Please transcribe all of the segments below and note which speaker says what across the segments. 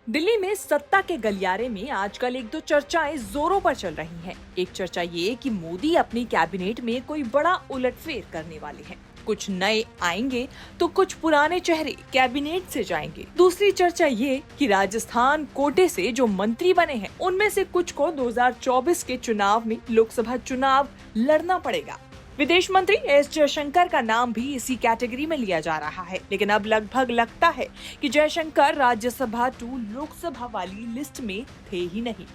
Speaker 1: दिल्ली में सत्ता के गलियारे में आजकल एक दो चर्चाएं जोरों पर चल रही हैं। एक चर्चा ये कि मोदी अपनी कैबिनेट में कोई बड़ा उलटफेर करने वाले हैं। कुछ नए आएंगे तो कुछ पुराने चेहरे कैबिनेट से जाएंगे। दूसरी चर्चा ये कि राजस्थान कोटे से जो मंत्री बने हैं उनमें से कुछ को 2024 के चुनाव में लोकसभा चुनाव लड़ना पड़ेगा। विदेश मंत्री एस जयशंकर का नाम भी इसी कैटेगरी में लिया जा रहा है, लेकिन अब लगभग लगता है कि जयशंकर राज्यसभा टू लोकसभा वाली लिस्ट में थे ही नहीं।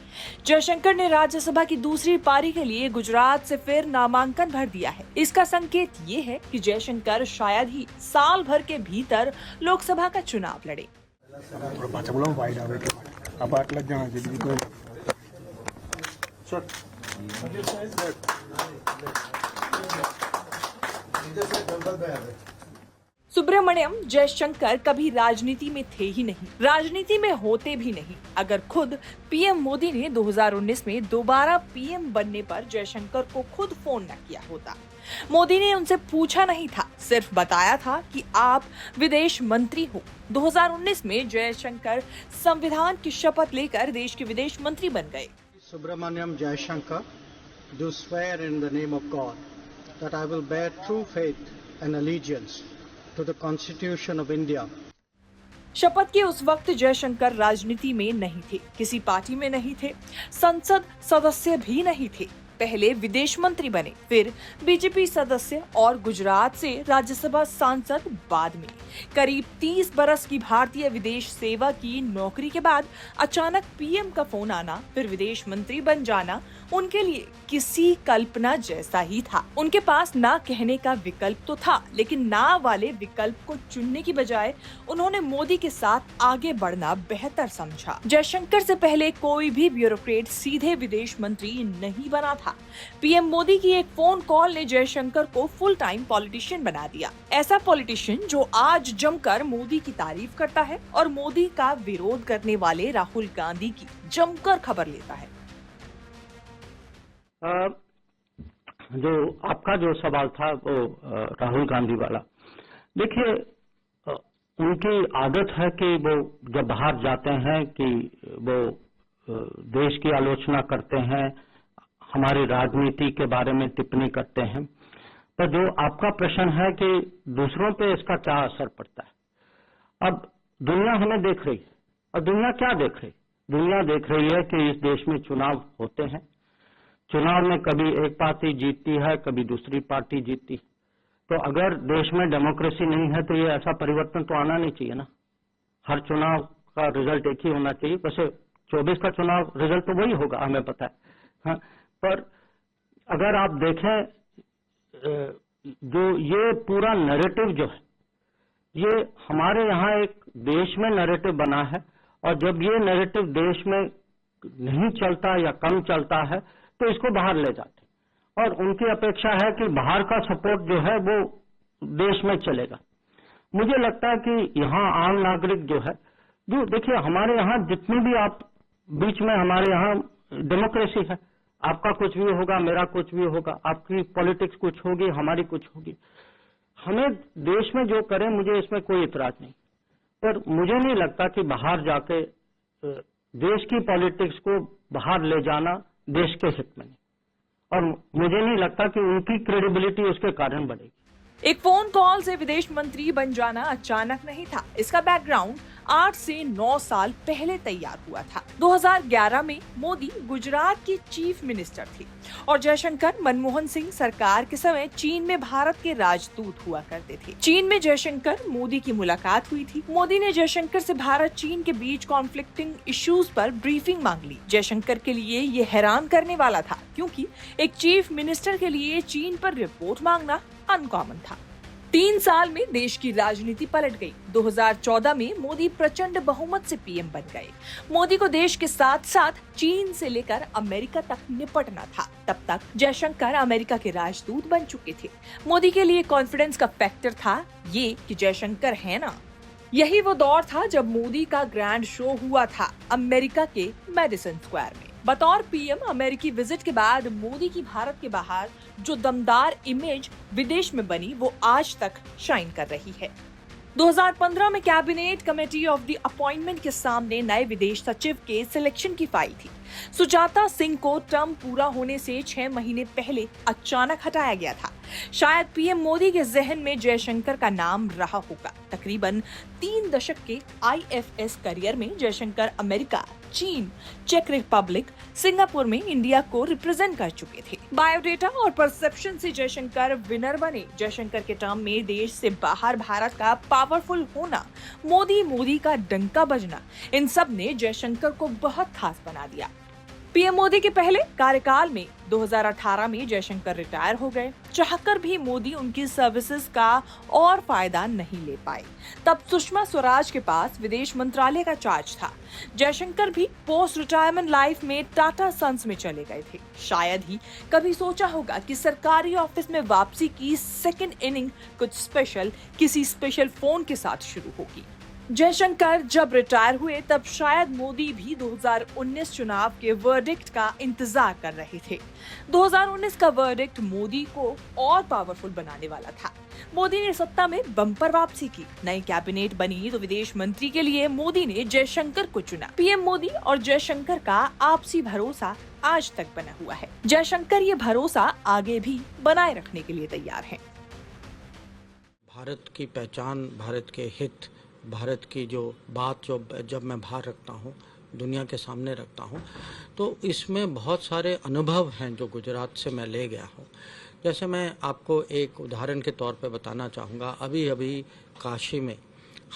Speaker 1: जयशंकर ने राज्यसभा की दूसरी पारी के लिए गुजरात से फिर नामांकन भर दिया है। इसका संकेत ये है कि जयशंकर शायद ही साल भर के भीतर लोकसभा का चुनाव लड़े। सुब्रमण्यम जयशंकर कभी राजनीति में थे ही नहीं, राजनीति में होते भी नहीं। अगर खुद पीएम मोदी ने 2019 में दोबारा पीएम बनने पर जयशंकर को खुद फोन न किया होता, मोदी ने उनसे पूछा नहीं था, सिर्फ बताया था कि आप विदेश मंत्री हो। 2019 में जयशंकर संविधान की शपथ लेकर देश के विदेश मंत्री बन गए।
Speaker 2: Subramaniam Jaishankar do swear in the name of God that I will bear true faith and allegiance to the Constitution of India.
Speaker 1: शपथ के उस वक्त जयशंकर राजनीति में नहीं थे, किसी पार्टी में नहीं थे, संसद सदस्य भी नहीं थे। पहले विदेश मंत्री बने, फिर बीजेपी सदस्य और गुजरात से राज्यसभा सांसद बाद में। करीब 30 बरस की भारतीय विदेश सेवा की नौकरी के बाद अचानक पीएम का फोन आना, फिर विदेश मंत्री बन जाना उनके लिए किसी कल्पना जैसा ही था। उनके पास ना कहने का विकल्प तो था, लेकिन ना वाले विकल्प को चुनने की बजाय उन्होंने मोदी के साथ आगे बढ़ना बेहतर समझा। जयशंकर से पहले कोई भी ब्यूरोक्रेट सीधे विदेश मंत्री नहीं बना था। पीएम मोदी की एक फोन कॉल ने जयशंकर को फुल टाइम पॉलिटिशियन बना दिया। ऐसा पॉलिटिशियन जो आज जमकर मोदी की तारीफ करता है और मोदी का विरोध करने वाले राहुल गांधी की जमकर खबर लेता है।
Speaker 3: जो आपका जो सवाल था वो राहुल गांधी वाला, देखिए उनकी आदत है कि वो जब बाहर जाते हैं कि वो देश की आलोचना करते हैं, हमारी राजनीति के बारे में टिप्पणी करते हैं। तो जो आपका प्रश्न है कि दूसरों पे इसका क्या असर पड़ता है, अब दुनिया हमें देख रही है और दुनिया क्या देख रही है? दुनिया देख रही है कि इस देश में चुनाव होते हैं, चुनाव में कभी एक पार्टी जीतती है, कभी दूसरी पार्टी जीतती है। तो अगर देश में डेमोक्रेसी नहीं है तो ये ऐसा परिवर्तन तो आना नहीं चाहिए ना। हर चुनाव का रिजल्ट एक ही होना चाहिए। वैसे 24 का चुनाव रिजल्ट तो वही होगा, हमें पता है। हाँ, पर अगर आप देखें जो ये पूरा नैरेटिव जो है, ये हमारे यहाँ एक देश में नैरेटिव बना है, और जब ये नैरेटिव देश में नहीं चलता या कम चलता है तो इसको बाहर ले जाते, और उनकी अपेक्षा है कि बाहर का सपोर्ट जो है वो देश में चलेगा। मुझे लगता है कि यहाँ आम नागरिक जो है, जो देखिए हमारे यहाँ जितनी भी आप बीच में, हमारे यहाँ डेमोक्रेसी है, आपका कुछ भी होगा, मेरा कुछ भी होगा, आपकी पॉलिटिक्स कुछ होगी, हमारी कुछ होगी। हमें देश में जो करें मुझे इसमें कोई इतराज नहीं, पर मुझे नहीं लगता कि बाहर जाके देश की पॉलिटिक्स को बाहर ले जाना देश के हित में नहीं, और मुझे नहीं लगता कि उनकी क्रेडिबिलिटी उसके कारण बढ़ेगी।
Speaker 1: एक फोन कॉल से विदेश मंत्री बन जाना अचानक नहीं था। इसका बैकग्राउंड 8 से 9 साल पहले तैयार हुआ था। 2011 में मोदी गुजरात के चीफ मिनिस्टर थे और जयशंकर मनमोहन सिंह सरकार के समय चीन में भारत के राजदूत हुआ करते थे। चीन में जयशंकर मोदी की मुलाकात हुई थी। मोदी ने जयशंकर से भारत चीन के बीच कॉन्फ्लिक्टिंग इश्यूज पर ब्रीफिंग मांग ली। जयशंकर के लिए ये हैरान करने वाला था, क्योंकि एक चीफ मिनिस्टर के लिए चीन पर रिपोर्ट मांगना अनकॉमन था। 3 साल में देश की राजनीति पलट गई। 2014 में मोदी प्रचंड बहुमत से पीएम बन गए। मोदी को देश के साथ साथ चीन से लेकर अमेरिका तक निपटना था। तब तक जयशंकर अमेरिका के राजदूत बन चुके थे। मोदी के लिए कॉन्फिडेंस का फैक्टर था ये कि जयशंकर है ना। यही वो दौर था जब मोदी का ग्रैंड शो हुआ था अमेरिका के मैडिसन स्क्वायर में। बतौर पीएम अमेरिकी विजिट के बाद मोदी की भारत के बाहर जो दमदार इमेज विदेश में बनी, वो आज तक शाइन कर रही है। 2015 में cabinet committee of the appointment के सामने नए विदेश सचिव के सिलेक्शन की फाइल थी। सुजाता सिंह को टर्म पूरा होने से 6 महीने पहले अचानक हटाया गया था। शायद पीएम मोदी के जहन में जयशंकर का नाम रहा होगा। तकरीबन 3 दशक के आईएफएस करियर में जयशंकर अमेरिका, चीन, चेक रिपब्लिक, सिंगापुर में इंडिया को रिप्रेजेंट कर चुके थे। बायोडेटा और परसेप्शन से जयशंकर विनर बने। जयशंकर के टर्म में देश से बाहर भारत का पावरफुल होना, मोदी का डंका बजना, इन सब ने जयशंकर को बहुत खास बना दिया। पीएम मोदी के पहले कार्यकाल में 2018 में जयशंकर रिटायर हो गए। चाहकर भी मोदी उनकी सर्विसेज का और फायदा नहीं ले पाए। तब सुषमा स्वराज के पास विदेश मंत्रालय का चार्ज था। जयशंकर भी पोस्ट रिटायरमेंट लाइफ में टाटा सन्स में चले गए थे। शायद ही कभी सोचा होगा कि सरकारी ऑफिस में वापसी की सेकेंड इनिंग कुछ स्पेशल, किसी स्पेशल फोन के साथ शुरू होगी। जयशंकर जब रिटायर हुए तब शायद मोदी भी 2019 चुनाव के वर्डिक्ट का इंतजार कर रहे थे। 2019 का वर्डिक्ट मोदी को और पावरफुल बनाने वाला था। मोदी ने सत्ता में बम्पर वापसी की, नई कैबिनेट बनी तो विदेश मंत्री के लिए मोदी ने जयशंकर को चुना। पीएम मोदी और जयशंकर का आपसी भरोसा आज तक बना हुआ है। जयशंकर ये भरोसा आगे भी बनाए रखने के लिए तैयार हैं।
Speaker 4: भारत की पहचान, भारत के हित, भारत की जो बात जब मैं बाहर रखता हूँ, दुनिया के सामने रखता हूँ, तो इसमें बहुत सारे अनुभव हैं जो गुजरात से मैं ले गया हूँ। जैसे मैं आपको एक उदाहरण के तौर पे बताना चाहूँगा। अभी काशी में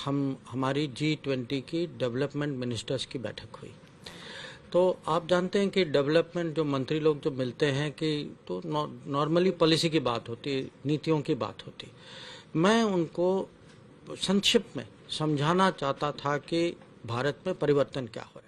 Speaker 4: हमारी G20 की डेवलपमेंट मिनिस्टर्स की बैठक हुई। तो आप जानते हैं कि डेवलपमेंट जो मंत्री लोग जो मिलते हैं कि तो नॉर्मली पॉलिसी की बात होती, नीतियों की बात होती। मैं उनको संक्षिप्त में समझाना चाहता था कि भारत में परिवर्तन क्या हो।